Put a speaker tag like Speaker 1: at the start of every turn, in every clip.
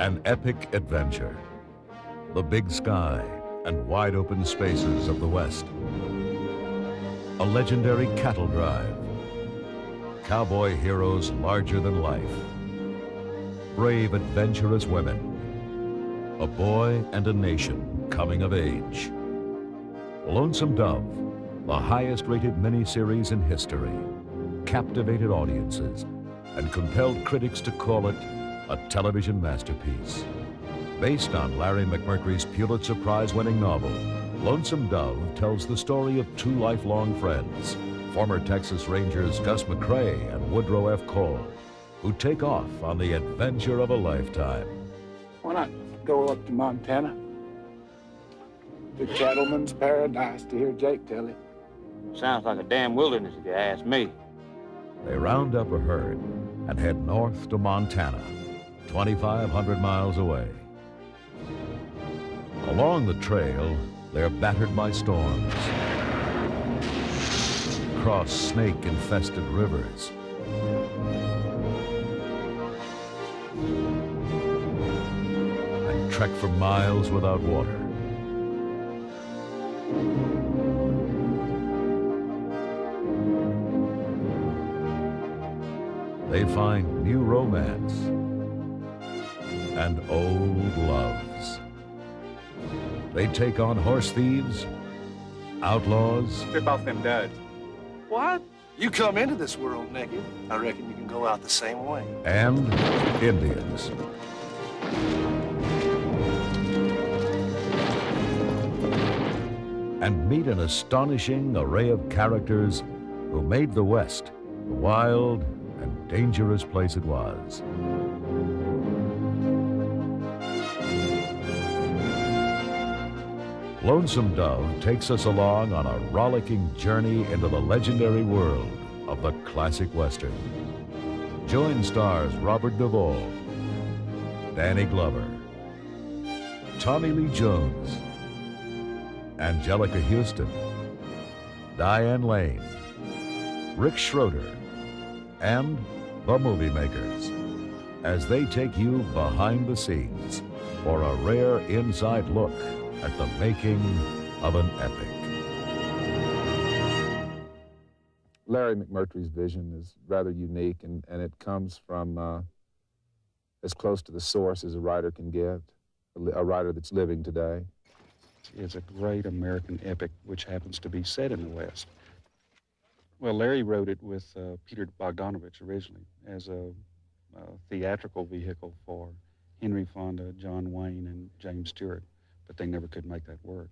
Speaker 1: An epic adventure. The big sky and wide open spaces of the West. A legendary cattle drive. Cowboy heroes larger than life. Brave, adventurous women. A boy and a nation coming of age. Lonesome Dove, the highest-rated miniseries in history, captivated audiences and compelled critics to call it a television masterpiece. Based on Larry McMurtry's Pulitzer Prize-winning novel, Lonesome Dove tells the story of two lifelong friends, former Texas Rangers Gus McCrae and Woodrow F. Cole, who take off on the adventure of a lifetime.
Speaker 2: Why not go up to Montana? The cattleman's paradise, to hear Jake tell it.
Speaker 3: Sounds like a damn wilderness if you ask me.
Speaker 1: They round up a herd and head north to Montana, 2,500 miles away. Along the trail, they're battered by storms, cross snake-infested rivers, and trek for miles without water. They find new romance and old loves. They take on horse thieves, outlaws.
Speaker 4: Strip off them duds.
Speaker 5: What? You come into this world naked. I reckon you can go out the same way.
Speaker 1: And Indians. And meet an astonishing array of characters who made the West the wild and dangerous place it was. Lonesome Dove takes us along on a rollicking journey into the legendary world of the classic Western. Join stars Robert Duvall, Danny Glover, Tommy Lee Jones, Angelica Houston, Diane Lane, Rick Schroeder, and the movie makers as they take you behind the scenes for a rare inside look at the making of an epic.
Speaker 6: Larry McMurtry's vision is rather unique, and it comes from as close to the source as a writer can get, a writer that's living today.
Speaker 7: It's a great American epic which happens to be set in the West. Well, Larry wrote it with Peter Bogdanovich originally as a theatrical vehicle for Henry Fonda, John Wayne, and James Stewart, but they never could make that work.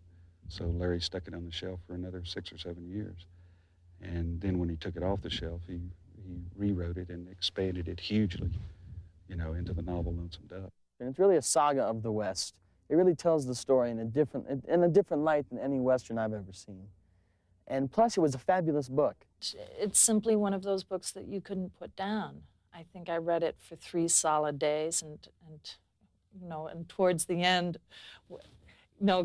Speaker 7: So Larry stuck it on the shelf for another 6 or 7 years. And then when he took it off the shelf, he rewrote it and expanded it hugely, into the novel Lonesome Dove.
Speaker 8: And it's really a saga of the West. It really tells the story in a different light than any Western I've ever seen. And plus, it was a fabulous book.
Speaker 9: It's simply one of those books that you couldn't put down. I think I read it for 3 solid days, and towards the end,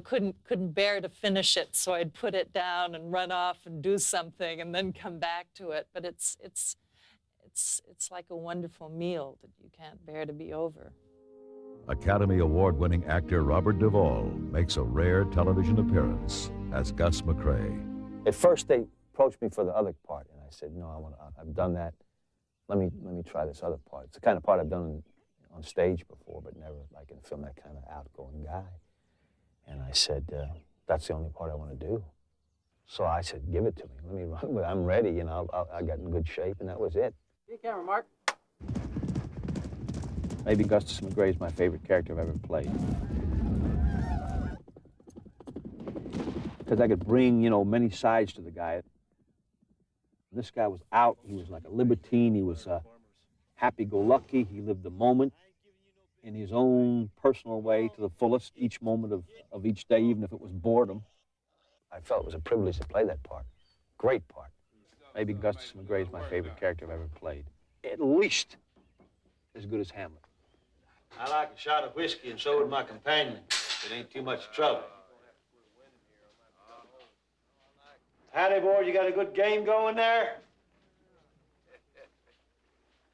Speaker 9: couldn't bear to finish it, so I'd put it down and run off and do something and then come back to it. But it's like a wonderful meal that you can't bear to be over.
Speaker 1: Academy Award-winning actor Robert Duvall makes a rare television appearance as Gus McCrae.
Speaker 10: At first, they approached me for the other part, and I said, "No, I've done that. Let me try this other part. It's the kind of part I've done on stage before, but never like in film, that kind of outgoing guy." And I said, "That's the only part I want to do." So I said, "Give it to me. Let me run with it. I'm ready. I got in good shape," and that was it.
Speaker 4: Hey, camera, Mark.
Speaker 10: Maybe Augustus McGray is my favorite character I've ever played. Because I could bring, many sides to the guy. This guy was out. He was like a libertine. He was happy-go-lucky. He lived the moment in his own personal way to the fullest, each moment of each day, even if it was boredom. I felt it was a privilege to play that part. Great part. Maybe Augustus McGray is my favorite character I've ever played. At least as good as Hamlet.
Speaker 3: I like a shot of whiskey, and so would my companion. It ain't too much trouble. Howdy, boy, you got a good game going there?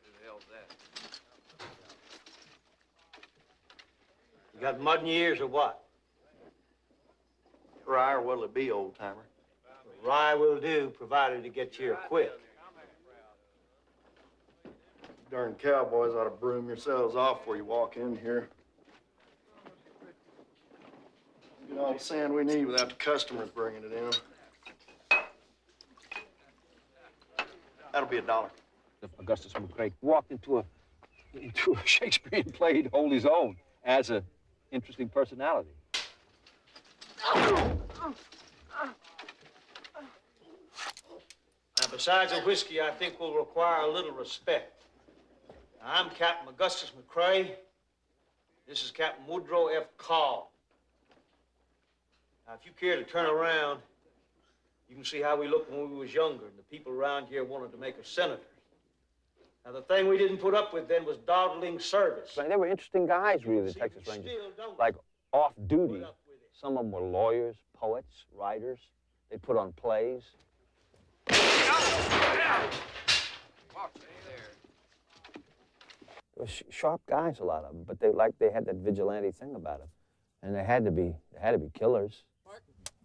Speaker 5: Who the hell's that?
Speaker 3: You got mud in your ears or what?
Speaker 5: Rye, or what'll it be, old timer?
Speaker 3: Rye will do, provided it gets here quick.
Speaker 5: Darn cowboys ought to broom yourselves off before you walk in here. Get all the sand we need without the customers bringing it in. That'll be $1.
Speaker 10: If Augustus McCrae walked into a Shakespearean play, he'd hold his own as an interesting personality.
Speaker 3: Now, besides the whiskey, I think we'll require a little respect. Now, I'm Captain Augustus McCrae. This is Captain Woodrow F. Call. Now, if you care to turn around, you can see how we looked when we was younger, and the people around here wanted to make us senators. Now, the thing we didn't put up with then was dawdling service.
Speaker 10: They were interesting guys, really, the Texas Rangers. Like off-duty, some of them were lawyers, poets, writers. They put on plays. They were sharp guys, a lot of them, but they had that vigilante thing about them, and they had to be killers.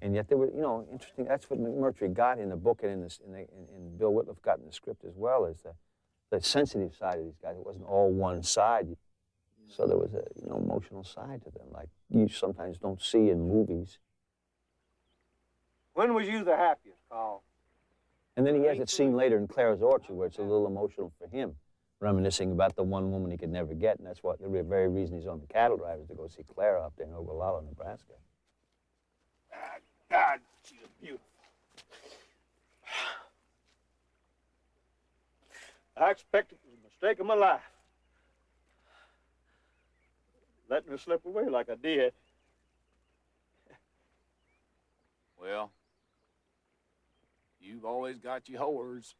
Speaker 10: And yet they were, interesting. That's what McMurtry got in the book, and in Bill Whitloff got in the script as well, is the sensitive side of these guys. It wasn't all one side. So there was a emotional side to them, like you sometimes don't see in movies.
Speaker 3: When was you the happiest, Carl?
Speaker 10: And then he has that scene later in Clara's Orchard where it's a little emotional for him, reminiscing about the one woman he could never get, and that's what the very reason he's on the cattle drive is to go see Clara up there in Ogallala, Nebraska.
Speaker 3: God, she's beautiful. I expected it was a mistake of my life. Letting her slip away like I did.
Speaker 4: Well, you've always got your whores.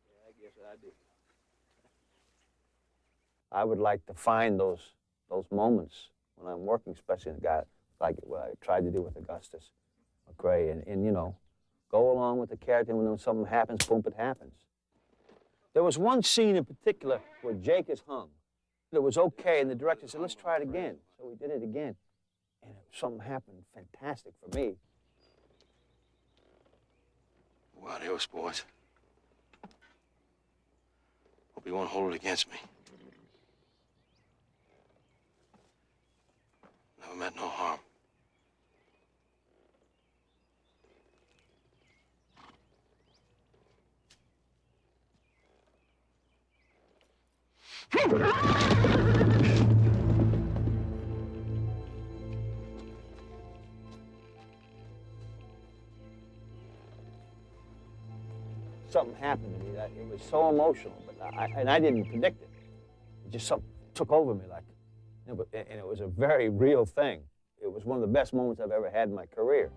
Speaker 3: Yeah, I guess I did.
Speaker 10: I would like to find those moments when I'm working, especially in a guy like what I tried to do with Augustus McCrae, and go along with the character. When something happens, boom, it happens. There was one scene in particular where Jake is hung. It was okay, and the director said, let's try it again. So we did it again, and something happened fantastic for me.
Speaker 5: Well, adios, boys. Hope you won't hold it against me. Never meant no harm.
Speaker 10: Something happened to me that it was so emotional, but I didn't predict it. It just something took over me, and it was a very real thing. It was one of the best moments I've ever had in my career.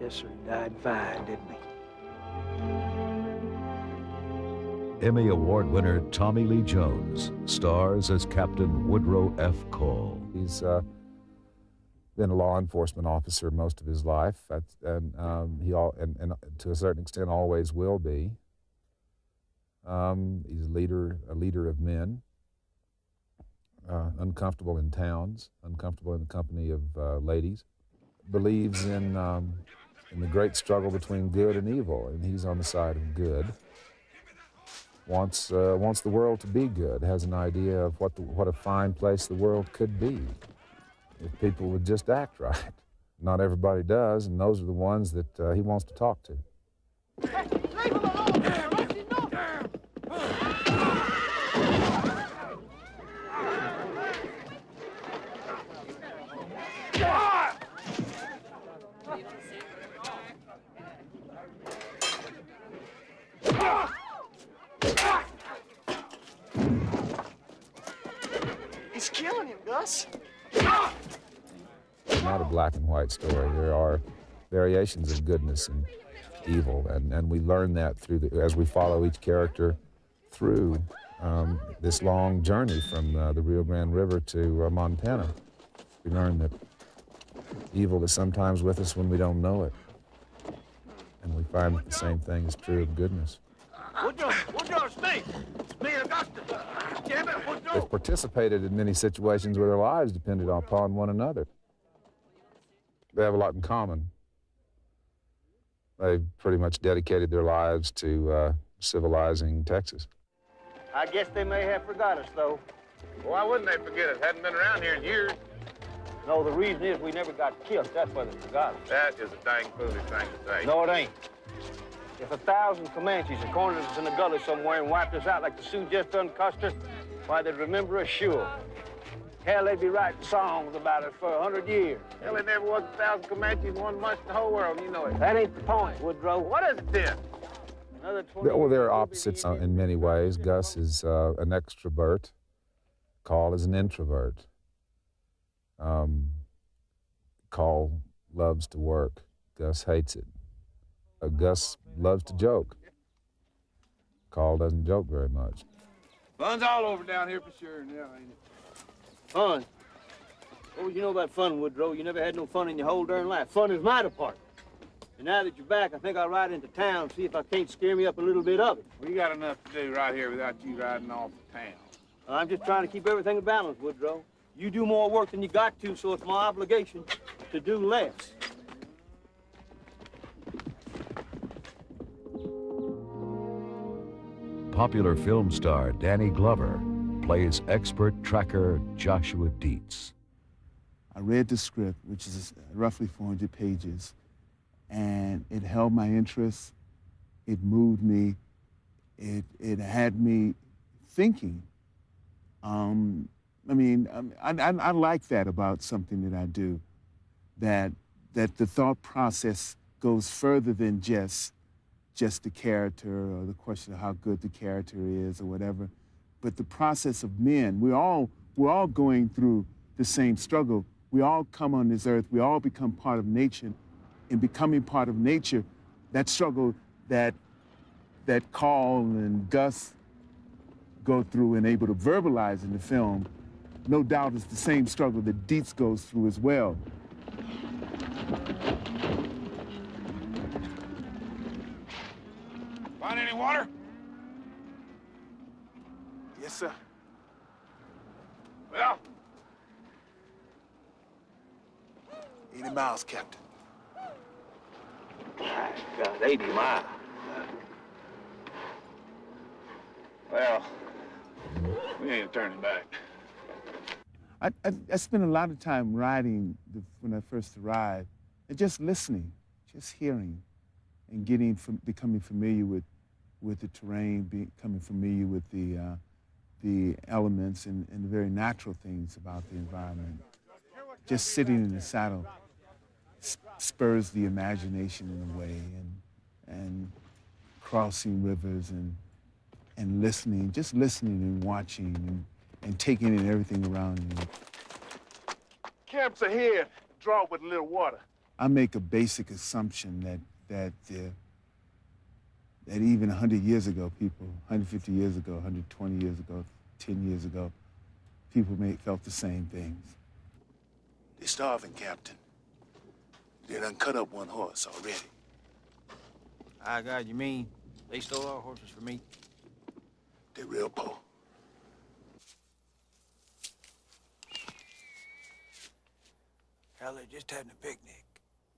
Speaker 3: Yes, sir. He died fine, didn't he?
Speaker 1: Emmy Award winner Tommy Lee Jones stars as Captain Woodrow F. Call.
Speaker 6: He's been a law enforcement officer most of his life, and to a certain extent always will be. He's a leader of men, uncomfortable in towns, uncomfortable in the company of ladies, believes in the great struggle between good and evil, and he's on the side of good. Wants the world to be good, has an idea of what a fine place the world could be if people would just act right. Not everybody does, and those are the ones that he wants to talk to.
Speaker 11: Hey, leave him alone! What's he doing?
Speaker 5: He's killing him, Gus.
Speaker 6: It's not a black and white story. There are variations of goodness and evil, and we learn that as we follow each character through this long journey from the Rio Grande River to Montana. We learn that evil is sometimes with us when we don't know it, and we find that the same thing is true of goodness.
Speaker 3: Woodrow, stay! It's me, Augusta. Damn it, Woodrow!
Speaker 6: They've participated in many situations where their lives depended upon one another. They have a lot in common. They've pretty much dedicated their lives to civilizing Texas.
Speaker 3: I guess they may have forgot us, though.
Speaker 4: Why wouldn't they forget us? Hadn't been around here in years.
Speaker 3: No, the reason is we never got killed. That's why they forgot us.
Speaker 4: That is a dang foolish thing to say.
Speaker 3: No, it ain't. If 1,000 Comanches had cornered us in a gully somewhere and wiped us out like the Sioux just done Custer, why, they'd remember us sure. Hell, they'd be writing songs about us for 100 years.
Speaker 4: Hell, there never was 1,000 Comanches in one bunch in the whole world, you know it.
Speaker 3: That ain't the point, Woodrow.
Speaker 4: What is it then?
Speaker 3: Another 20
Speaker 6: Well, they're
Speaker 3: years,
Speaker 6: opposites in many ways. Gus is an extrovert. Carl is an introvert. Carl loves to work. Gus hates it. Gus loves to joke. Carl doesn't joke very much.
Speaker 4: Fun's all over down here for sure now, ain't it?
Speaker 3: Fun? What would you know about fun, Woodrow? You never had no fun in your whole darn life. Fun is my department. And now that you're back, I think I'll ride into town and see if I can't scare me up a little bit of it.
Speaker 4: We got enough to do right here without you riding off to town.
Speaker 3: I'm just trying to keep everything in balance, Woodrow. You do more work than you got to, so it's my obligation to do less.
Speaker 1: Popular film star Danny Glover plays expert tracker Joshua Dietz.
Speaker 2: I read the script, which is roughly 400 pages, and it held my interest. It moved me. It had me thinking. I like that about something that I do, that the thought process goes further than just the character or the question of how good the character is or whatever, but the process of men. We're all going through the same struggle. We all come on this earth. We all become part of nature, and becoming part of nature, that struggle that Carl and Gus go through and able to verbalize in the film, no doubt is the same struggle that Dietz goes through as well.
Speaker 4: Find any water?
Speaker 2: Yes, sir.
Speaker 4: Well,
Speaker 2: 80 miles, Captain.
Speaker 3: God, 80 miles.
Speaker 4: well, we ain't turning back.
Speaker 2: I spent a lot of time riding when I first arrived, and just listening, just hearing, and becoming familiar with the terrain, becoming familiar with the elements and the very natural things about the environment. Just sitting in the saddle spurs the imagination in a way, and crossing rivers and listening, just listening and watching and taking in everything around you.
Speaker 5: Camps are here. Draw with a little water.
Speaker 2: I make a basic assumption that even 100 years ago, people, 150 years ago, 120 years ago, 10 years ago, people felt the same things.
Speaker 5: They're starving, Captain. They done cut up one horse already.
Speaker 3: Ah, God, you mean they stole our horses for meat?
Speaker 5: They're real poor.
Speaker 12: Hell, they're just having a picnic.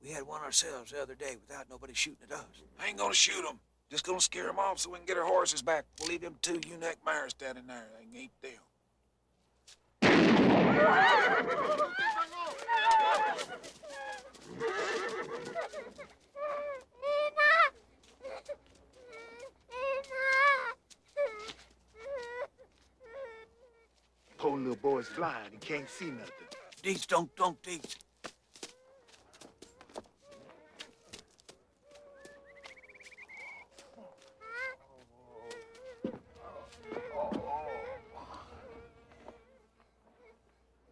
Speaker 12: We had one ourselves the other day without nobody shooting at us. I ain't gonna shoot them. Just gonna scare them off so we can get our horses back. We'll leave them 2 ewe-neck mares standing there. They can eat them.
Speaker 5: Poor little boy's blind. He can't see nothing.
Speaker 12: Dietz, don't Dietz.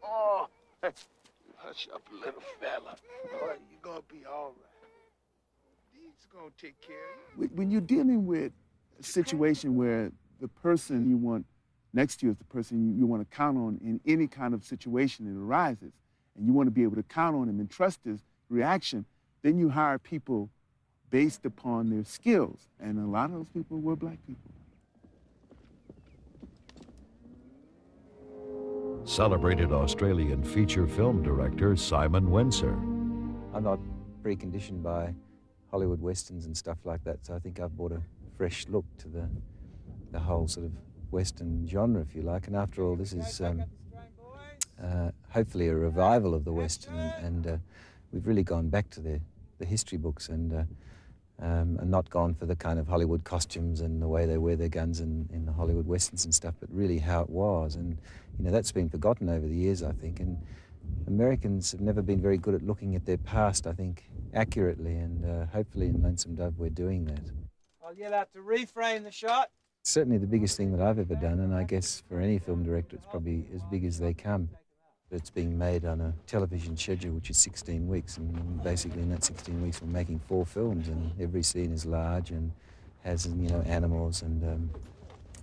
Speaker 5: Oh, hush up, little fella. Boy, you're gonna be all right. He's gonna take care of you.
Speaker 2: When you're dealing with a situation where the person you want next to you is the person you want to count on in any kind of situation that arises, and you want to be able to count on him and trust his reaction, then you hire people based upon their skills. And a lot of those people were black people.
Speaker 1: Celebrated Australian feature film director Simon Wenser.
Speaker 13: I'm not preconditioned by Hollywood westerns and stuff like that, so I think I've brought a fresh look to the whole sort of western genre, if you like. And after all, this is hopefully a revival of the western, and we've really gone back to the history books and not gone for the kind of Hollywood costumes and the way they wear their guns in the Hollywood westerns and stuff, but really how it was. And you know, that's been forgotten over the years, I think, and Americans have never been very good at looking at their past, I think, accurately, and hopefully in Lonesome Dove we're doing that.
Speaker 14: I'll yell out to reframe the shot.
Speaker 13: It's certainly the biggest thing that I've ever done, and I guess for any film director it's probably as big as they come. It's being made on a television schedule, which is 16 weeks, and basically in that 16 weeks we're making 4 films, and every scene is large and has, you know, animals, and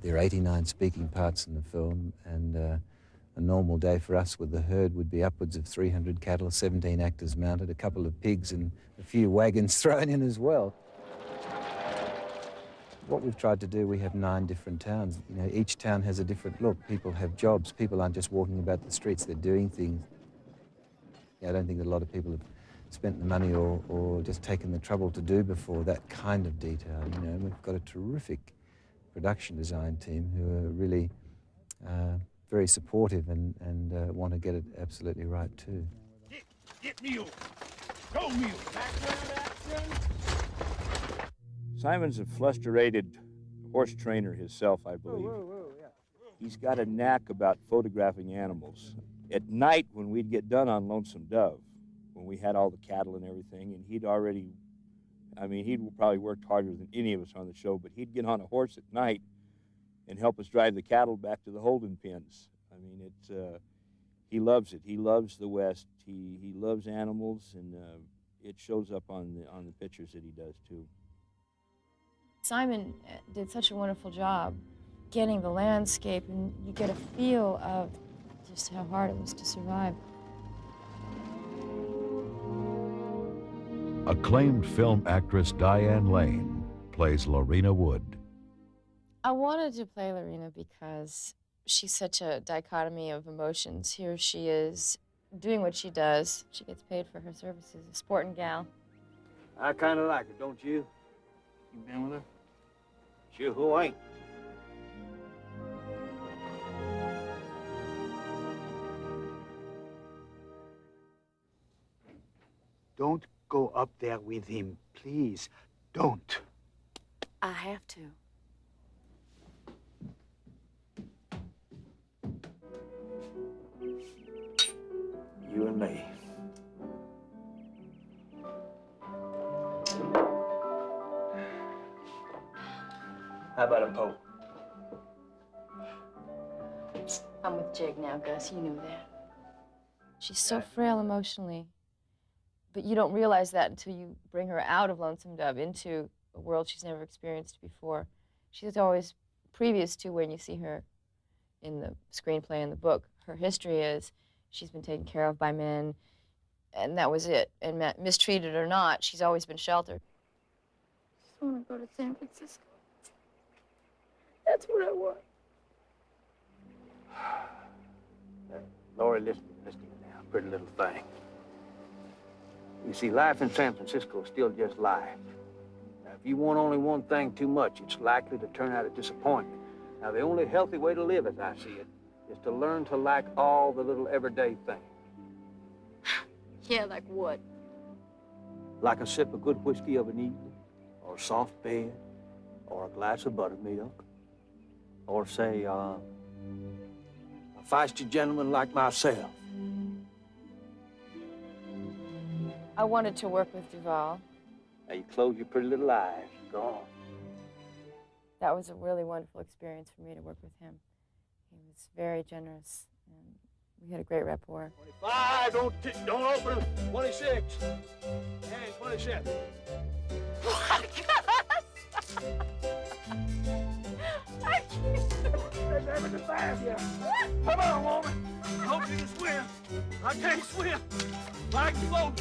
Speaker 13: there are 89 speaking parts in the film, and a normal day for us with the herd would be upwards of 300 cattle, 17 actors mounted, a couple of pigs and a few wagons thrown in as well. What we've tried to do, we have 9 different towns. You know, each town has a different look. People have jobs. People aren't just walking about the streets, they're doing things. I don't think that a lot of people have spent the money or just taken the trouble to do before that kind of detail, you know. And we've got a terrific production design team who are really very supportive and want to get it absolutely right too.
Speaker 5: Get mule. Go mule. Background action.
Speaker 10: Simon's a frustrated horse trainer himself, I believe. He's got a knack about photographing animals. At night, when we'd get done on Lonesome Dove, when we had all the cattle and everything, and he'd probably worked harder than any of us on the show, but he'd get on a horse at night and help us drive the cattle back to the holding pens. I mean, he loves it. He loves the West. He loves animals, and it shows up on the pictures that he does too.
Speaker 15: Simon did such a wonderful job getting the landscape, and you get a feel of just how hard it was to survive.
Speaker 1: Acclaimed film actress Diane Lane plays Lorena Wood.
Speaker 15: I wanted to play Lorena because she's such a dichotomy of emotions. Here she is doing what she does. She gets paid for her services, a sporting gal.
Speaker 10: I kind of like her, don't you? You been with her? Sure, who ain't?
Speaker 5: Don't go up there with him, please. Don't.
Speaker 15: I have to.
Speaker 10: You and me. How about a Pope?
Speaker 15: I'm with Jig now, Gus. You knew that. She's so frail emotionally, but you don't realize that until you bring her out of Lonesome Dove into a world she's never experienced before. She's always, previous to when you see her in the screenplay and the book, her history is she's been taken care of by men, and that was it. And mistreated or not, she's always been sheltered.
Speaker 16: I just want to go to San Francisco. That's what I want.
Speaker 10: Lori, listen to me now, pretty little thing. You see, life in San Francisco is still just life. Now, if you want only one thing too much, it's likely to turn out a disappointment. Now, the only healthy way to live, as I see it, is to learn to like all the little everyday things.
Speaker 16: Yeah, like what?
Speaker 10: Like a sip of good whiskey of an evening, or a soft bed, or a glass of buttermilk, or say, a feisty gentleman like myself.
Speaker 15: I wanted to work with Duvall.
Speaker 10: Now you close your pretty little eyes. Go on.
Speaker 15: That was a really wonderful experience for me to work with him. He was very generous, and we had a great rapport.
Speaker 5: 25, don't open. 26. Hey, 27.
Speaker 16: I can't.
Speaker 5: Come on, woman. I hope you can swim. I can't swim. I can float.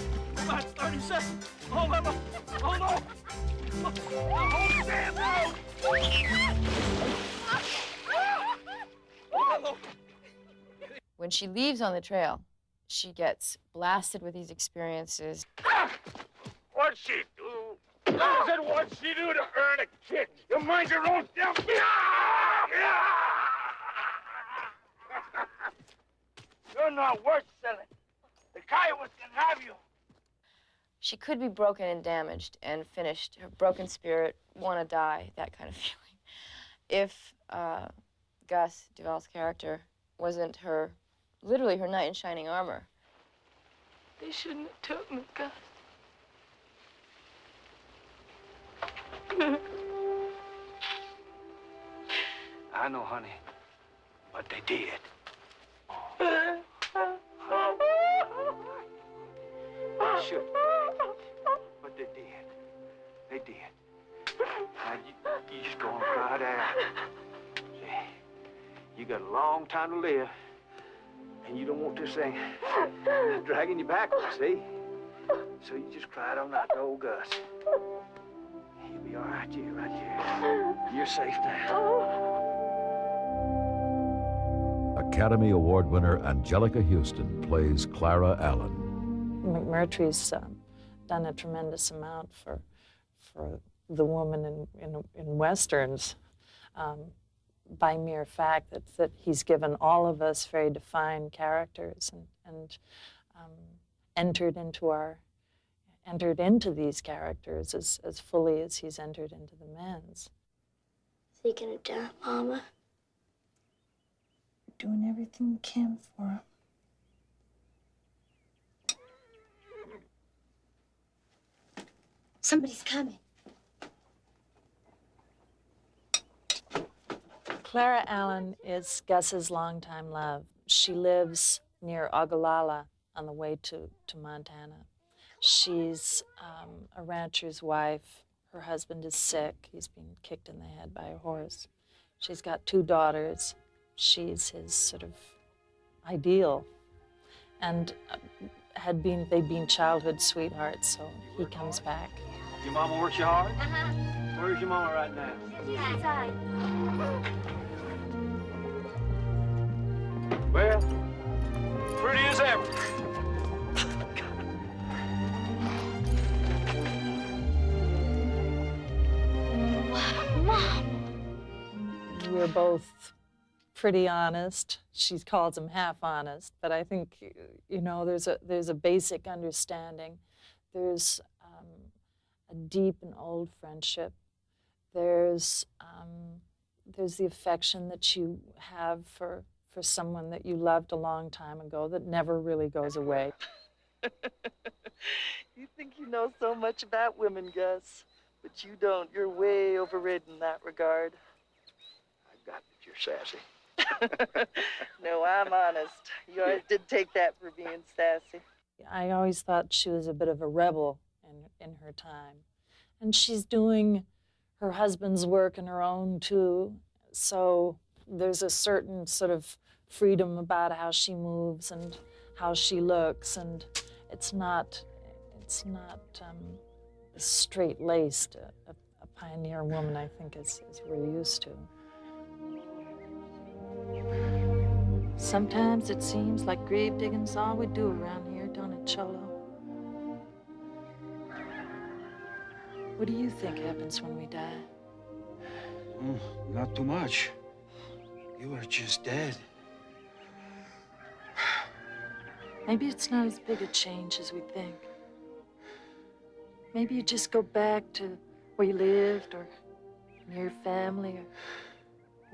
Speaker 11: About 30 seconds. Oh, no, no. Oh, no. Hold the damn road. Oh,
Speaker 15: When she leaves on the trail, she gets blasted with these experiences.
Speaker 11: what'd she do? I said, what'd she do to earn a kick? You mind your own damn... You're not worth selling. The Kiowas can have you.
Speaker 15: She could be broken and damaged and finished. Her broken spirit, want to die, that kind of feeling. If Gus, Duvall's character, wasn't her, literally her knight in shining armor.
Speaker 16: They shouldn't have took me, Gus.
Speaker 12: I know, honey, but they did. Sure. But they did. They did. Now, you just go and cry it out. See, you got a long time to live, and you don't want this thing dragging you backwards, see? So you just cry it on out to old Gus. You'll be all right, you, right here. You're safe now.
Speaker 1: Academy Award winner Angelica Houston plays Clara Allen.
Speaker 9: McMurtry's done a tremendous amount for the woman in Westerns by mere fact that he's given all of us very defined characters and entered into these characters as fully as he's entered into the men's.
Speaker 16: Is he gonna die, Mama? We're doing everything we can for him. Somebody's coming.
Speaker 9: Clara Allen is Gus's longtime love. She lives near Ogallala on the way to Montana. She's a rancher's wife. Her husband is sick. He's been kicked in the head by a horse. She's got 2 daughters. She's his sort of ideal. And they'd been childhood sweethearts, so he comes back.
Speaker 12: Your mama works you hard?
Speaker 16: Uh-huh.
Speaker 12: Where's your mama right now?
Speaker 16: She's inside.
Speaker 12: Well, pretty as ever.
Speaker 16: Mom!
Speaker 9: We're both pretty honest. She calls him half honest, but I think, you know, there's a basic understanding. There's a deep and old friendship. There's the affection that you have for someone that you loved a long time ago that never really goes away.
Speaker 17: You think you know so much about women, Gus, but you don't. You're way overridden in that regard.
Speaker 12: I got that you're sassy.
Speaker 17: No, I'm honest. You always did take that for being sassy.
Speaker 9: I always thought she was a bit of a rebel in her time. And she's doing her husband's work and her own too. So there's a certain sort of freedom about how she moves and how she looks, and it's not straight-laced, a pioneer woman, I think, as we're used to. Sometimes it seems like grave digging's all we do around here, don't it, Cholo? What do you think happens when we die?
Speaker 12: Not too much. You are just dead.
Speaker 9: Maybe it's not as big a change as we think. Maybe you just go back to where you lived or near your family or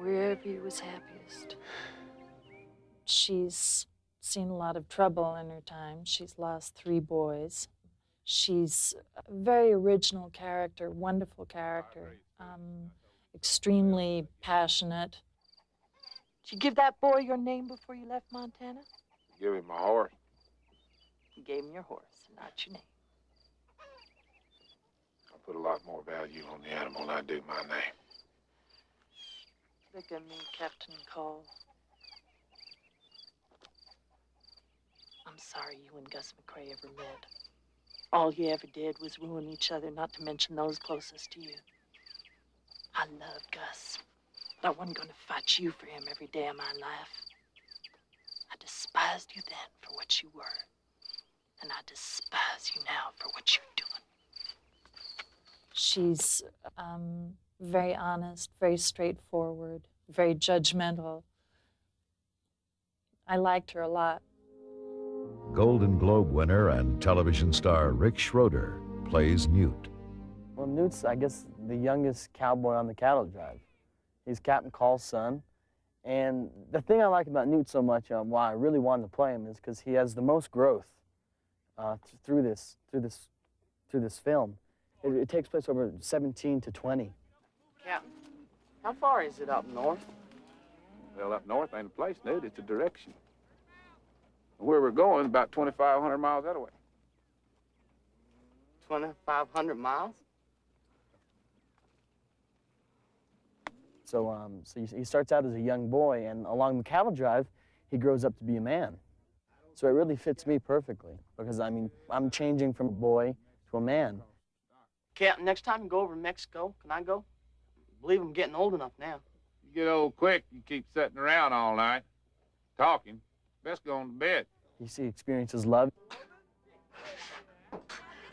Speaker 9: wherever you was happiest. She's seen a lot of trouble in her time. She's lost 3 boys. She's a very original character, wonderful character, extremely passionate.
Speaker 17: Did you give that boy your name before you left Montana?
Speaker 5: Give him my horse.
Speaker 17: You gave him your horse, not your name.
Speaker 5: I put a lot more value on the animal than I do my name.
Speaker 17: Look at me, Captain Cole. I'm sorry you and Gus McCrae ever met. All you ever did was ruin each other, not to mention those closest to you. I love Gus, but I wasn't going to fight you for him every day of my life. I despised you then for what you were, and I despise you now for what you're doing.
Speaker 9: She's very honest, very straightforward, very judgmental. I liked her a lot.
Speaker 1: Golden Globe winner and television star Rick Schroeder plays Newt.
Speaker 8: Well, Newt's, I guess, the youngest cowboy on the cattle drive. He's Captain Call's son. And the thing I like about Newt so much, why I really wanted to play him, is because he has the most growth through this film. It takes place over 17 to 20.
Speaker 14: Captain, how far is it up north?
Speaker 4: Well, up north ain't a place, Newt. It's a direction. Where we're going, about 2,500 miles that way.
Speaker 14: 2,500 miles?
Speaker 8: So, he starts out as a young boy, and along the cattle drive, he grows up to be a man. So it really fits me perfectly, because, I mean, I'm changing from a boy to a man.
Speaker 14: Captain, next time you go over to Mexico, can I go? I believe I'm getting old enough now.
Speaker 4: You get old quick, you keep sitting around all night, talking. Best go on to bed.
Speaker 8: You see, experiences love.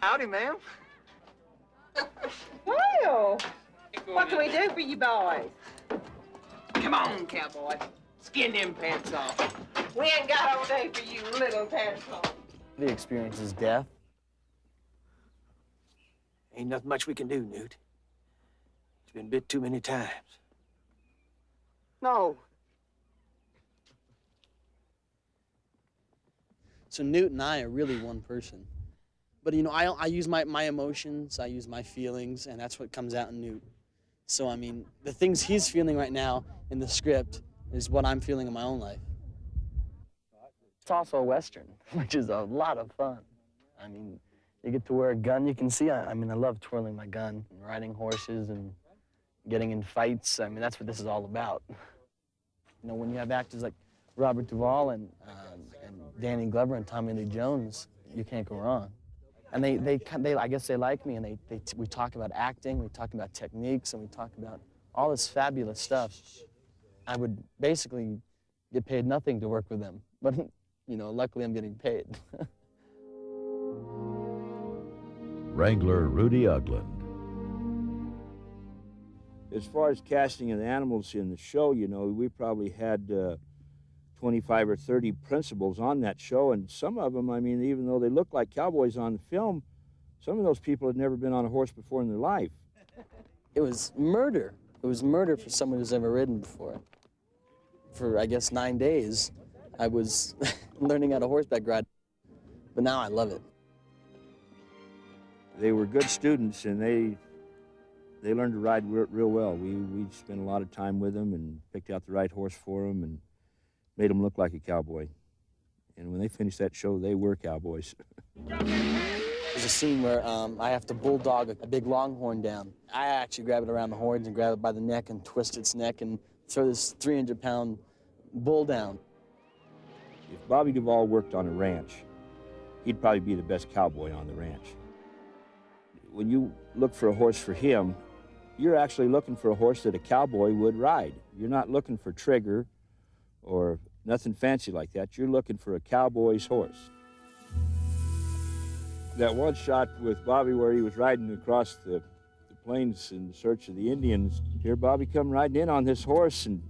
Speaker 14: Howdy, ma'am.
Speaker 18: Well, what can we do for you boys?
Speaker 14: Come on, cowboy. Skin them pants off.
Speaker 18: We ain't got all day for you little tadpoles.
Speaker 8: The experience is death.
Speaker 12: Ain't nothing much we can do, Newt. It's been bit too many times.
Speaker 14: No.
Speaker 8: So Newt and I are really one person. But, you know, I use my emotions, I use my feelings, and that's what comes out in Newt. So, I mean, the things he's feeling right now in the script is what I'm feeling in my own life. It's also a Western, which is a lot of fun. I mean, you get to wear a gun. You can see, I mean, I love twirling my gun, and riding horses and getting in fights. I mean, that's what this is all about. You know, when you have actors like Robert Duvall and Danny Glover and Tommy Lee Jones, you can't go wrong. And they I guess they like me, and we talk about acting, we talk about techniques, and we talk about all this fabulous stuff. I would basically get paid nothing to work with them, but, you know, luckily I'm getting paid.
Speaker 1: Wrangler Rudy Ugland.
Speaker 10: As far as casting of the animals in the show, you know, we probably had 25 or 30 principals on that show, and some of them, I mean, even though they look like cowboys on the film, some of those people had never been on a horse before in their life.
Speaker 8: It was murder. It was murder for someone who's never ridden before. For, I guess, 9 days, I was learning how to horseback ride, but now I love it.
Speaker 10: They were good students, and they learned to ride real well. We spent a lot of time with them and picked out the right horse for them and made them look like a cowboy. And when they finished that show, they were cowboys.
Speaker 8: There's a scene where I have to bulldog a big longhorn down. I actually grab it around the horns and grab it by the neck and twist its neck and throw this 300-pound bull down.
Speaker 10: If Bobby Duvall worked on a ranch, he'd probably be the best cowboy on the ranch. When you look for a horse for him, you're actually looking for a horse that a cowboy would ride. You're not looking for Trigger or nothing fancy like that. You're looking for a cowboy's horse. That one shot with Bobby where he was riding across the plains in search of the Indians, here Bobby come riding in on this horse, and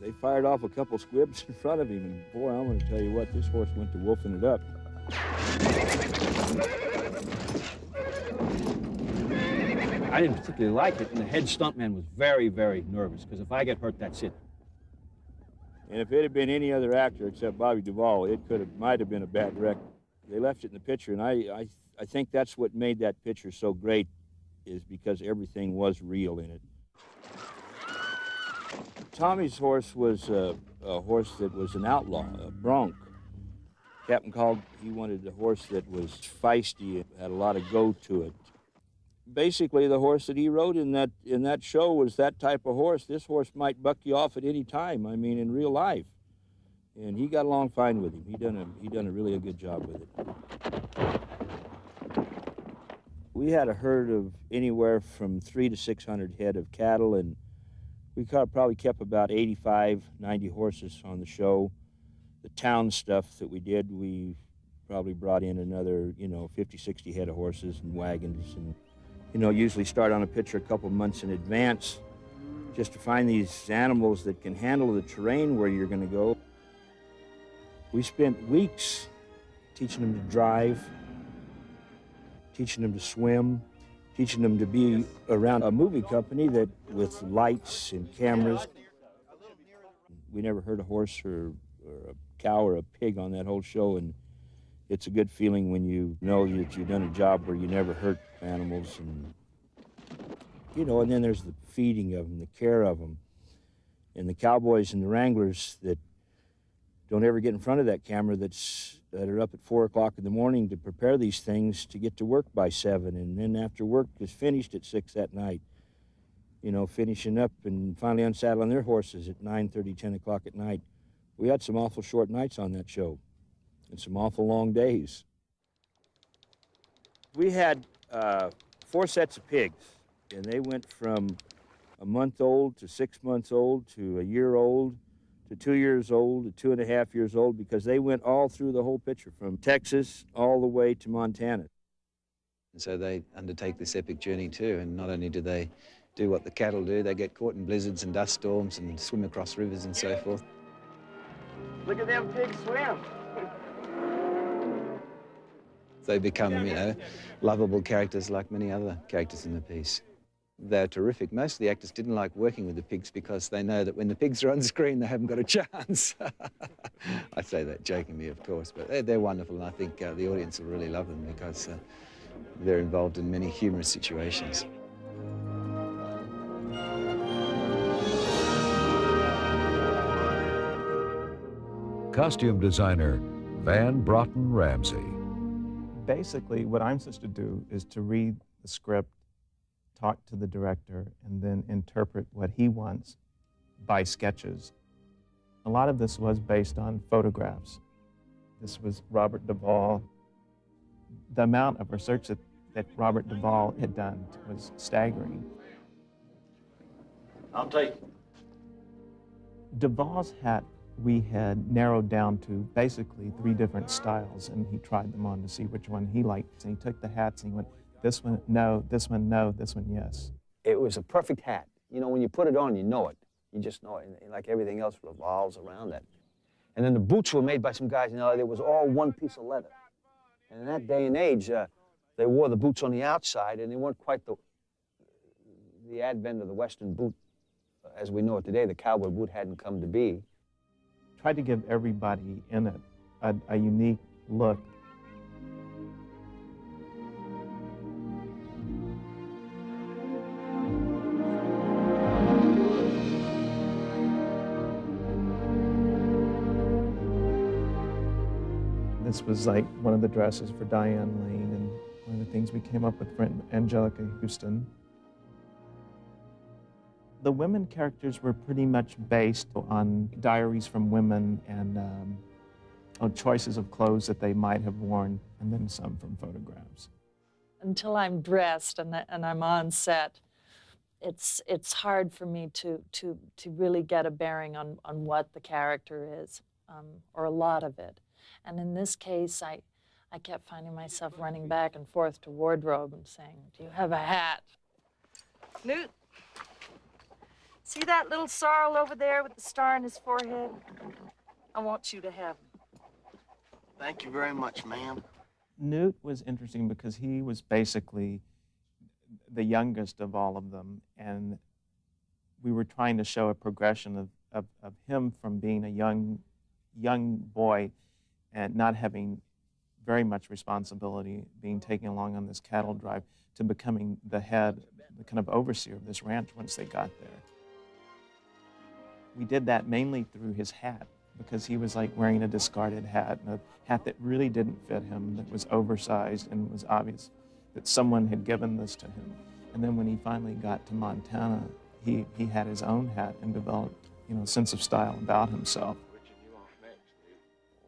Speaker 10: they fired off a couple squibs in front of him, and boy, I'm going to tell you what, this horse went to wolfing it up.
Speaker 19: I didn't particularly like it, and the head stuntman was very, very nervous, because if I get hurt, that's it.
Speaker 10: And if it had been any other actor except Bobby Duvall, it might have been a bad wreck. They left it in the picture, and I think that's what made that picture so great, is because everything was real in it. Tommy's horse was a horse that was an outlaw, a bronc. Captain called, he wanted a horse that was feisty, had a lot of go to it. Basically, the horse that he rode in that show was that type of horse. This horse might buck you off at any time, I mean, in real life. And he got along fine with him. He done a really good job with it.
Speaker 19: We had a herd of anywhere from 300 to 600 head of cattle, and we probably kept about 85, 90 horses on the show. The town stuff that we did, we probably brought in another, 50, 60 head of horses and wagons, and, usually start on a picture a couple months in advance just to find these animals that can handle the terrain where you're going to go. We spent weeks teaching them to drive, teaching them to swim, teaching them to be around a movie company that with lights and cameras. We never hurt a horse or a cow or a pig on that whole show, and it's a good feeling when you know that you've done a job where you never hurt animals. And and then there's the feeding of them, the care of them, and the cowboys and the wranglers that don't ever get in front of that camera that are up at 4 o'clock in the morning to prepare these things to get to work by 7, and then after work is finished at 6 at night, finishing up and finally unsaddling their horses at 9:30, 10 o'clock at night. We had some awful short nights on that show and some awful long days. We had 4 sets of pigs, and they went from a month old to 6 months old to a year old to 2 years old to 2.5 years old, because they went all through the whole picture from Texas all the way to Montana.
Speaker 13: And so they undertake this epic journey too, and not only do they do what the cattle do, they get caught in blizzards and dust storms and swim across rivers and so forth.
Speaker 14: Look at them pigs swim.
Speaker 13: They become, lovable characters like many other characters in the piece. They're terrific. Most of the actors didn't like working with the pigs because they know that when the pigs are on screen, they haven't got a chance. I say that jokingly, of course, but they're wonderful, and I think the audience will really love them because they're involved in many humorous situations.
Speaker 1: Costume designer Van Broughton Ramsey.
Speaker 20: Basically, what I'm supposed to do is to read the script, talk to the director, and then interpret what he wants by sketches. A lot of this was based on photographs. This was Robert Duvall. The amount of research that Robert Duvall had done was staggering.
Speaker 3: I'll take it.
Speaker 20: Duvall's hat we had narrowed down to basically 3 different styles, and he tried them on to see which one he liked. And he took the hats and he went, this one, no, this one, no, this one, yes.
Speaker 10: It was a perfect hat. When you put it on, you know it. You just know it. And like everything else revolves around that. And then the boots were made by some guys in LA. It was all one piece of leather. And in that day and age, they wore the boots on the outside, and they weren't quite the advent of the Western boot as we know it today. The cowboy boot hadn't come to be.
Speaker 20: Tried to give everybody in it a unique look. This was like one of the dresses for Diane Lane, and one of the things we came up with for Angelica Houston. The women characters were pretty much based on diaries from women and on choices of clothes that they might have worn, and then some from photographs.
Speaker 9: Until I'm dressed and I'm on set, it's hard for me to really get a bearing on what the character is, or a lot of it. And in this case, I kept finding myself running back and forth to wardrobe and saying, "Do you have a hat?"
Speaker 17: Newt, see that little sorrel over there with the star on his forehead? I want you to have him.
Speaker 14: Thank you very much, ma'am.
Speaker 20: Newt was interesting because he was basically the youngest of all of them, and we were trying to show a progression of him from being a young boy and not having very much responsibility, being taken along on this cattle drive, to becoming the head, the kind of overseer of this ranch once they got there. We did that mainly through his hat, because he was like wearing a discarded hat, and a hat that really didn't fit him, that was oversized, and it was obvious that someone had given this to him. And then when he finally got to Montana, he had his own hat and developed, a sense of style about himself.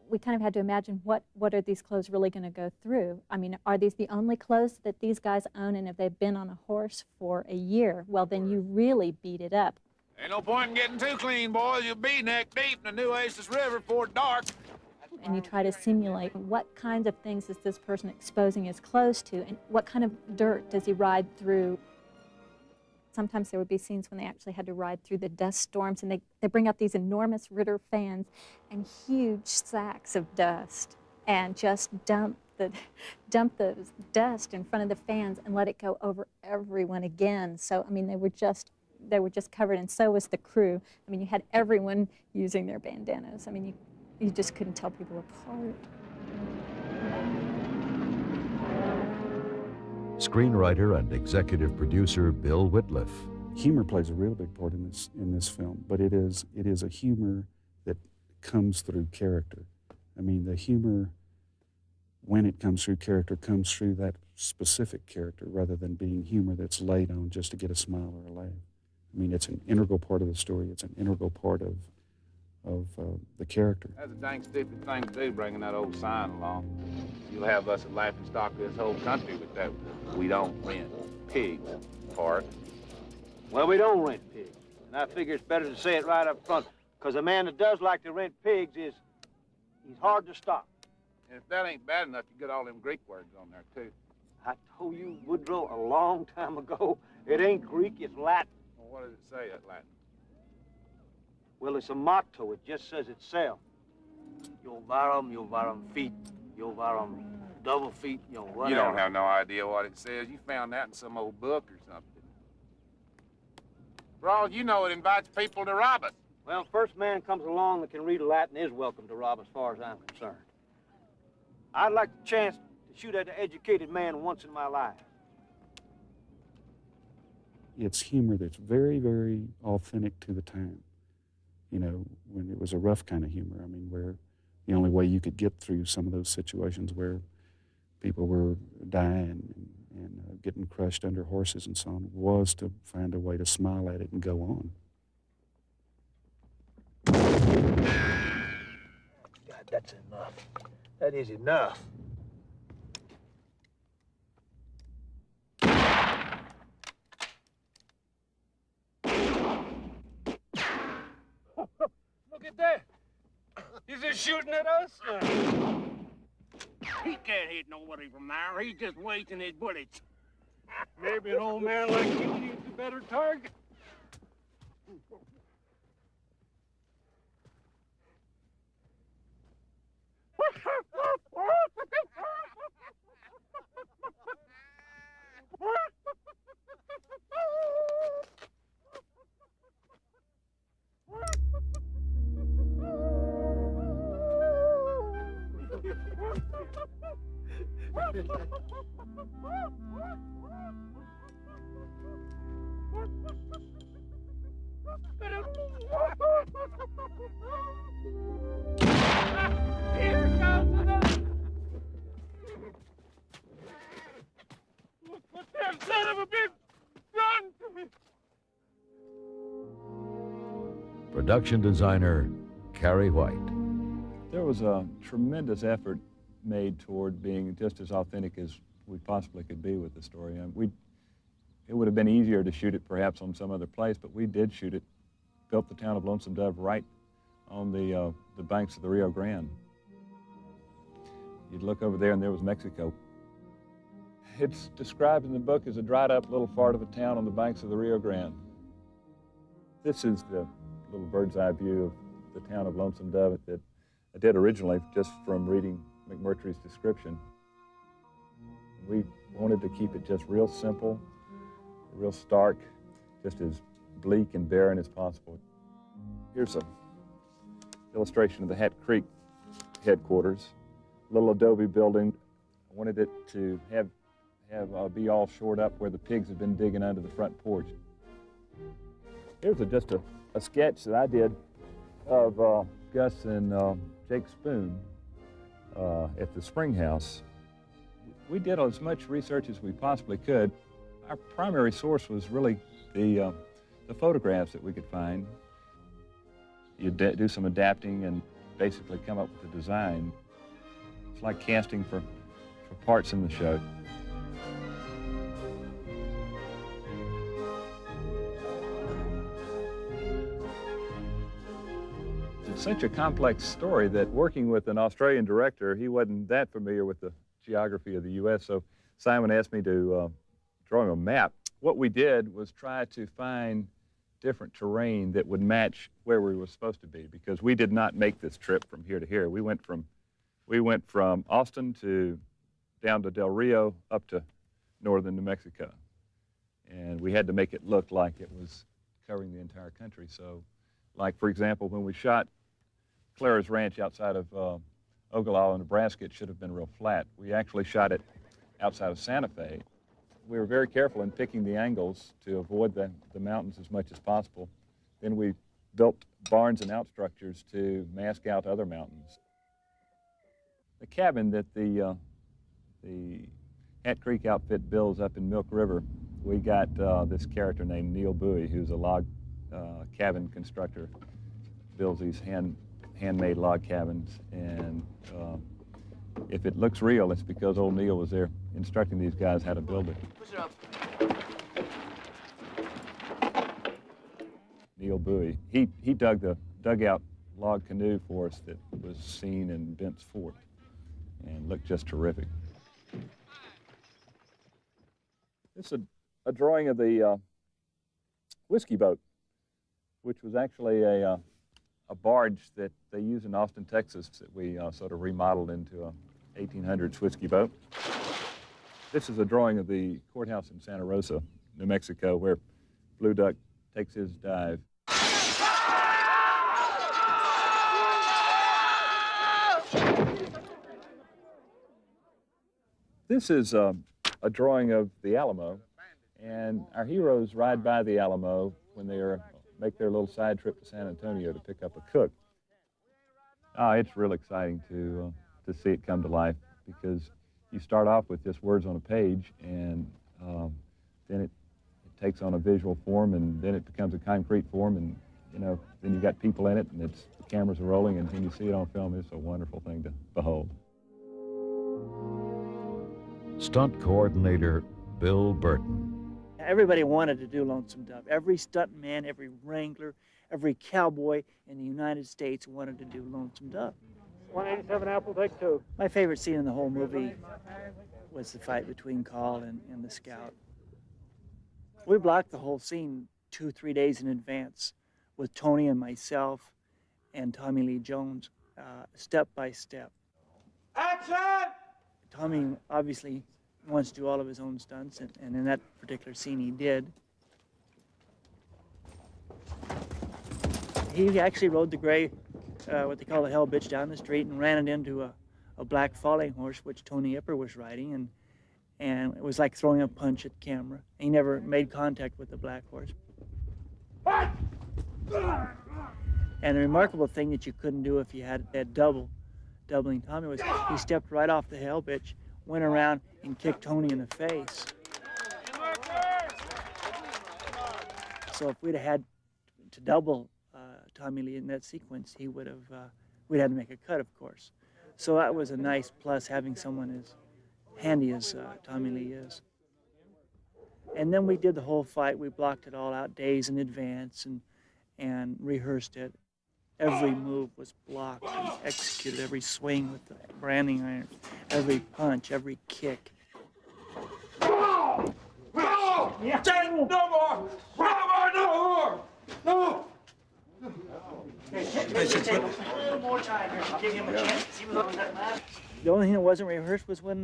Speaker 21: we kind of had to imagine what are these clothes really going to go through? I mean, are these the only clothes that these guys own, and if they've been on a horse for a year, well, then you really beat it up.
Speaker 4: Ain't no point in getting too clean, boys. You'll be neck deep in the New Oasis River before dark.
Speaker 21: And you try to simulate what kinds of things is this person exposing his clothes to, and what kind of dirt does he ride through. Sometimes there would be scenes when they actually had to ride through the dust storms, and they bring out these enormous Ritter fans and huge sacks of dust and just dump the dust in front of the fans and let it go over everyone again. So, I mean, they were just covered, and so was the crew. I mean, you had everyone using their bandanas. I mean, you just couldn't tell people apart.
Speaker 1: Screenwriter and executive producer Bill Whitliff.
Speaker 7: Humor plays a real big part in this film, but it is a humor that comes through character. I mean, the humor, when it comes through character, comes through that specific character rather than being humor that's laid on just to get a smile or a laugh. I mean, it's an integral part of the story. It's an integral part of the character.
Speaker 4: That's a dang stupid thing to do, bringing that old sign along. You'll have us a laughing stock of this whole country with that "we don't rent pigs" part.
Speaker 10: Well, we don't rent pigs. And I figure it's better to say it right up front, because a man that does like to rent pigs he's hard to stop.
Speaker 4: And if that ain't bad enough, you get all them Greek words on there, too.
Speaker 10: I told you, Woodrow, a long time ago, it ain't Greek, it's Latin.
Speaker 4: Well, what does it say, that Latin?
Speaker 10: Well, it's a motto. It just says itself. Jovarum feet, Jovarum double feet, whatever.
Speaker 4: You don't have no idea what it says. You found that in some old book or something. For all you know, it invites people to rob us.
Speaker 10: Well, first man comes along that can read Latin is welcome to rob, as far as I'm concerned. I'd like the chance to shoot at an educated man once in my life.
Speaker 7: It's humor that's very, very authentic to the time. You know, when it was a rough kind of humor. I mean, where the only way you could get through some of those situations where people were dying and getting crushed under horses and so on was to find a way to smile at it and go on.
Speaker 10: God, that's enough. That is enough.
Speaker 11: Look at that. Is he shooting at us? He can't hit nobody from there. He's just wasting his bullets. Maybe an old man like you needs a better target. Here comes another. Look what that son of a bitch done to me.
Speaker 1: Production designer Carrie White.
Speaker 22: There was a tremendous effort made toward being just as authentic as we possibly could be with the story. It would have been easier to shoot it perhaps on some other place, but we did shoot it, built the town of Lonesome Dove right on the banks of the Rio Grande. You'd look over there and there was Mexico. It's described in the book as a dried up little part of a town on the banks of the Rio Grande. This is the little bird's eye view of the town of Lonesome Dove that I did originally just from reading McMurtry's description. We wanted to keep it just real simple, real stark, just as bleak and barren as possible. Here's an illustration of the Hat Creek headquarters, little adobe building. I wanted it to be all shored up where the pigs had been digging under the front porch. Here's just a sketch that I did of Gus and Jake Spoon at the Spring House. We did as much research as we possibly could. Our primary source was really the photographs that we could find. You do some adapting, and basically come up with the design. It's like casting for parts in the show. It's such a complex story that working with an Australian director, he wasn't that familiar with the geography of the U.S., so Simon asked me to draw him a map. What we did was try to find different terrain that would match where we were supposed to be, because we did not make this trip from here to here. We went from Austin to down to Del Rio up to northern New Mexico, and we had to make it look like it was covering the entire country. So, like for example, when we shot Clara's Ranch outside of Ogallala, Nebraska, it should have been real flat. We actually shot it outside of Santa Fe. We were very careful in picking the angles to avoid the mountains as much as possible. Then we built barns and outstructures to mask out other mountains. The cabin that the Hat Creek outfit builds up in Milk River, we got this character named Neil Bowie, who's a log cabin constructor, builds these handmade log cabins, and if it looks real, it's because old Neil was there instructing these guys how to build it.
Speaker 14: Push it up.
Speaker 22: Neil Bowie, he dug out log canoe for us that was seen in Bent's Fort and looked just terrific. This is a drawing of the whiskey boat, which was actually a barge that they use in Austin, Texas, that we sort of remodeled into a 1800s whiskey boat. This is a drawing of the courthouse in Santa Rosa, New Mexico, where Blue Duck takes his dive. This is a drawing of the Alamo, and our heroes ride by the Alamo when they make their little side trip to San Antonio to pick up a cook. It's real exciting to see it come to life, because you start off with just words on a page, and then it takes on a visual form, and then it becomes a concrete form, and then you got people in it, and the cameras are rolling, and when you see it on film, it's a wonderful thing to behold.
Speaker 1: Stunt coordinator Bill Burton.
Speaker 2: Everybody wanted to do Lonesome Dove. Every stuntman, every wrangler, every cowboy in the United States wanted to do Lonesome Dove.
Speaker 6: 187 Apple, take 2.
Speaker 2: My favorite scene in the whole movie was the fight between Carl and the scout. We blocked the whole scene 2-3 days in advance with Tony and myself and Tommy Lee Jones, step by step.
Speaker 11: Action!
Speaker 2: Tommy obviously wants to do all of his own stunts, and in that particular scene he did. He actually rode the gray, what they call the hell bitch, down the street and ran it into a black falling horse, which Tony Ipper was riding, and it was like throwing a punch at camera. He never made contact with the black horse. And the remarkable thing that you couldn't do if you had that doubling Tommy was he stepped right off the hell bitch, went around and kicked Tony in the face. So if we'd have had to double Tommy Lee in that sequence, he would have, we'd had to make a cut, of course. So that was a nice plus, having someone as handy as Tommy Lee is. And then we did the whole fight. We blocked it all out days in advance and rehearsed it. Every move was blocked and executed, every swing with the branding irons, every punch, every kick.
Speaker 11: No! Jack, no more! No more! No!
Speaker 2: One more time here to give him a chance. The only thing that wasn't rehearsed was when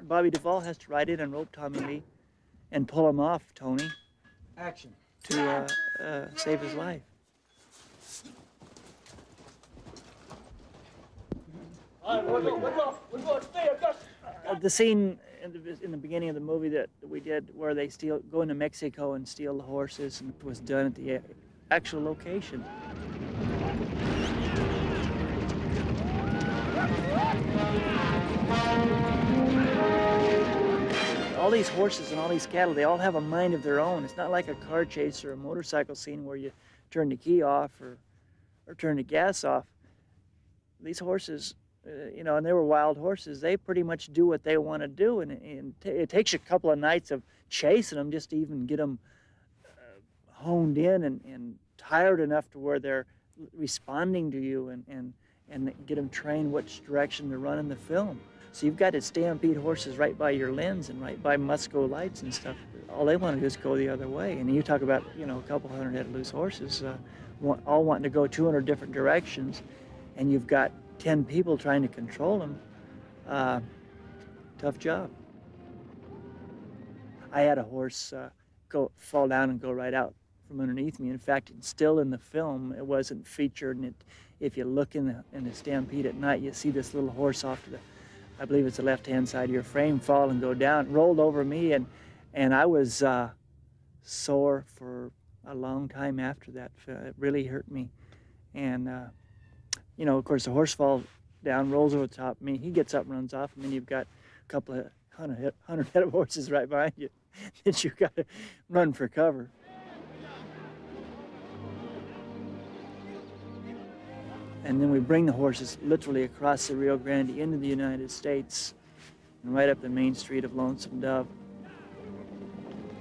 Speaker 2: Bobby Duvall has to ride in and rope Tommy Lee and pull him off Tony.
Speaker 6: Action.
Speaker 2: To save his life. The scene in the beginning of the movie that we did where they go into Mexico and steal the horses, and it was done at the actual location. All these horses and all these cattle, they all have a mind of their own. It's not like a car chase or a motorcycle scene where you turn the key off or or turn the gas off. These horses, you know, and they were wild horses, they pretty much do what they want to do, and it takes you a couple of nights of chasing them just to even get them honed in and tired enough to where they're responding to you and get them trained which direction to run in the film. So you've got to stampede horses right by your lens and right by Musco lights and stuff. All they want to do is go the other way. And you talk about, you know, a couple hundred head of loose horses, all wanting to go 200 different directions, and you've got 10 people trying to control them. Tough job. I had a horse fall down and go right out from underneath me. In fact, it's still in the film. It wasn't featured, and if you look in the stampede at night, you see this little horse off to the, I believe it's the left-hand side of your frame, fall and go down. It rolled over me, and I was sore for a long time after that. It really hurt me. And, you know, of course, the horse falls down, rolls over the top of me. He gets up and runs off, and then you've got a couple of hundred head of horses right behind you that you've got to run for cover. And then we bring the horses literally across the Rio Grande into the United States and right up the main street of Lonesome Dove.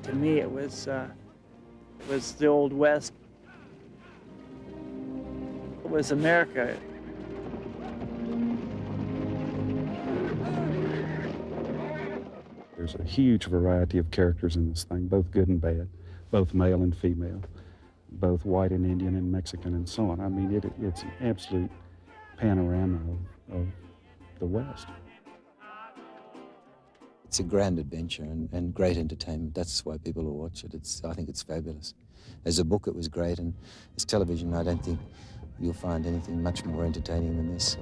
Speaker 2: To me, it was the Old West. It was America.
Speaker 7: There's a huge variety of characters in this thing, both good and bad, both male and female, both white and Indian and Mexican and so on. I mean, it's an absolute panorama of the West.
Speaker 13: It's a grand adventure and great entertainment. That's why people will watch it. I think it's fabulous. As a book, it was great, and as television, I don't think you'll find anything much more entertaining than this.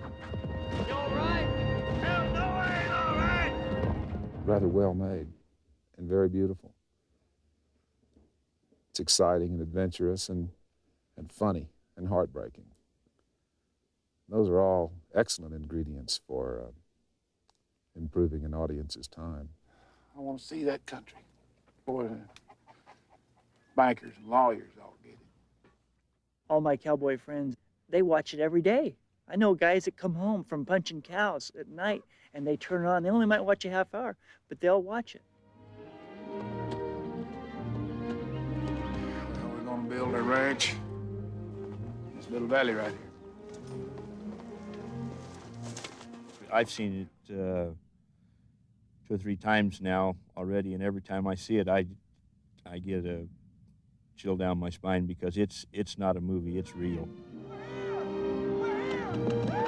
Speaker 11: You all right? Hell no, I ain't all right.
Speaker 15: Rather well made and very beautiful. It's exciting and adventurous and funny and heartbreaking. Those are all excellent ingredients for improving an audience's time.
Speaker 5: I want to see that country. Boy, bankers and lawyers all get it.
Speaker 2: All my cowboy friends, they watch it every day. I know guys that come home from punching cows at night and they turn it on. They only might watch a half hour, but they'll watch it.
Speaker 5: Well, we're going to build a ranch in this little valley right here.
Speaker 19: I've seen it 2 or 3 times now already, and every time I see it, I get a chill down my spine because it's not a movie, it's real.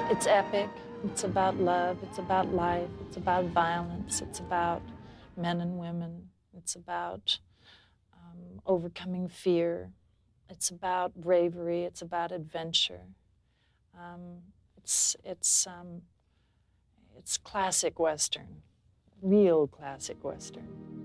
Speaker 9: It's epic. It's about love. It's about life. It's about violence. It's about men and women. It's about overcoming fear. It's about bravery. It's about adventure. It's classic Western, real classic Western.